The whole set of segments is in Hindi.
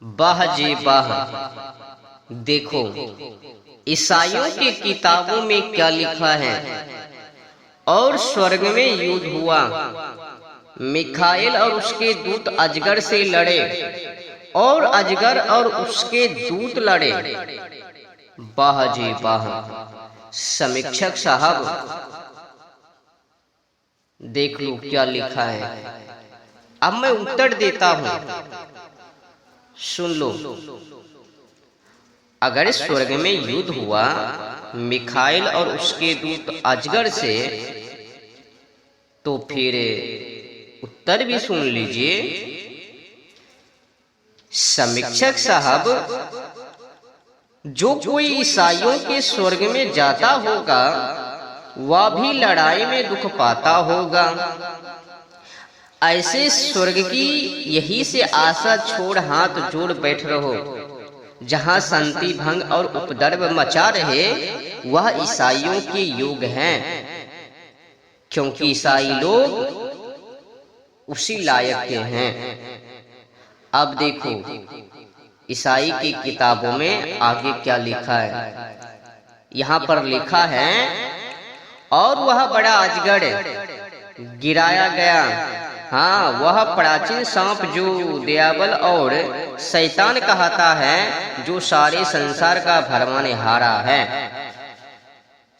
वाह जी वाह। देखो ईसाइयों की किताबों में क्या लिखा है। और स्वर्ग में युद्ध हुआ, मिखाएल और उसके दूत अजगर से लड़े और अजगर और उसके दूत लड़े। वाह जी वाह। समीक्षक साहब देख लो क्या लिखा है। अब मैं उत्तर देता हूं, सुन लो। अगर स्वर्ग में युद्ध हुआ मिखाएल और उसके दूत अजगर से, तो फिर उत्तर भी सुन लीजिए। समीक्षक साहब, जो कोई ईसाइयों के स्वर्ग में जाता होगा वह भी लड़ाई में दुख पाता होगा। ऐसे स्वर्ग की यही से आशा छोड़ हाथ जोड़ बैठ रहो। जहां शांति भंग और उपद्रव मचा रहे वह ईसाइयों के योग हैं, क्योंकि ईसाई लोग उसी लायक के हैं। अब देखो ईसाई की किताबों में आगे क्या लिखा है। यहाँ पर लिखा है, और वह बड़ा अजगर गिराया गया, हाँ वह प्राचीन सांप जो दियाबल और शैतान कहता है, जो सारे संसार का भरमाने हारा है।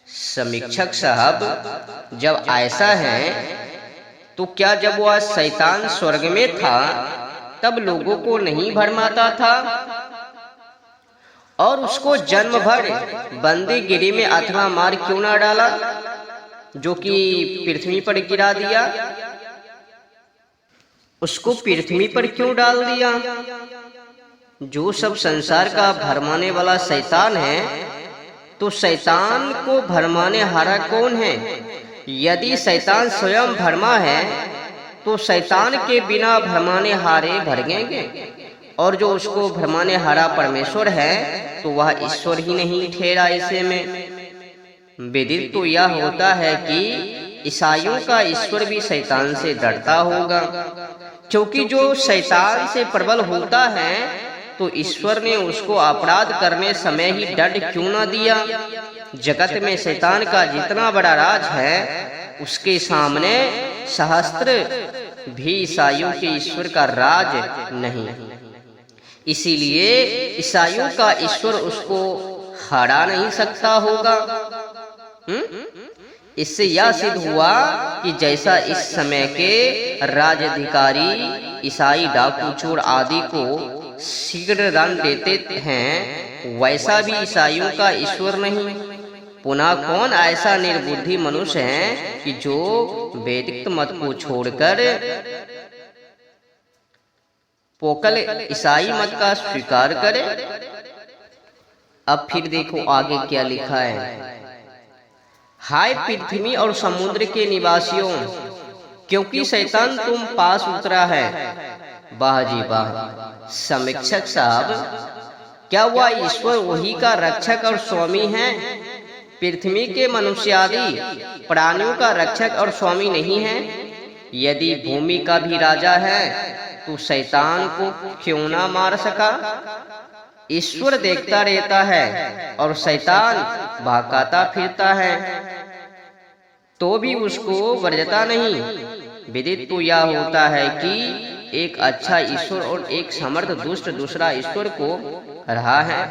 समीक्षक साहब, जब ऐसा है तो क्या जब वह शैतान स्वर्ग में था तब लोगों को नहीं भरमाता था और उसको जन्म भर बंदीगिरी में अथवा मार क्यों ना डाला, जो कि पृथ्वी पर गिरा दिया? उसको पृथ्वी पर क्यों डाल दिया? जो सब संसार का भरमाने वाला शैतान है, तो शैतान को भरमाने हारा कौन है? यदि शैतान स्वयं भरमा है तो शैतान के बिना भरमाने हारे भरगेंगे, और जो उसको भरमाने हारा परमेश्वर है तो वह ईश्वर ही नहीं ठहरा। ऐसे में विदित तो यह होता है कि ईसाइयों का ईश्वर भी शैतान से डरता होगा, क्योंकि जो शैतान से प्रबल होता है तो ईश्वर ने उसको अपराध करने समय ही दंड क्यों न दिया? जगत में शैतान का जितना बड़ा राज है उसके सामने सहस्त्र भी ईसाइयों के ईश्वर का राज नहीं। इसीलिए ईसाइयों का ईश्वर उसको हरा नहीं सकता होगा। इससे यह सिद्ध हुआ कि जैसा इस समय के राजधिकारी ईसाई डाकू चोर आदि को शीघ्र दंड देते हैं, वैसा भी ईसाइयों का ईश्वर नहीं। पुनः कौन ऐसा निर्बुद्धि मनुष्य है कि जो वैदिक मत को छोड़कर पोकल ईसाई मत का स्वीकार करे? अब फिर देखो आगे क्या लिखा है। हाय पृथ्वी और समुद्र के निवासियों, क्योंकि शैतान तुम पास उतरा है। वाह जी वाह। समीक्षक साहब, क्या वह ईश्वर वही का रक्षक और स्वामी है? पृथ्वी के मनुष्यादि प्राणियों का रक्षक और स्वामी नहीं है? यदि भूमि का भी राजा है तो शैतान को क्यों ना मार सका? ईश्वर देखता रहता है और शैतान बहकाता फिरता है, तो भी उसको वर्जता नहीं। विदित तो यह होता है कि एक अच्छा ईश्वर और एक समर्थ दुष्ट दूसरा ईश्वर को रहा है।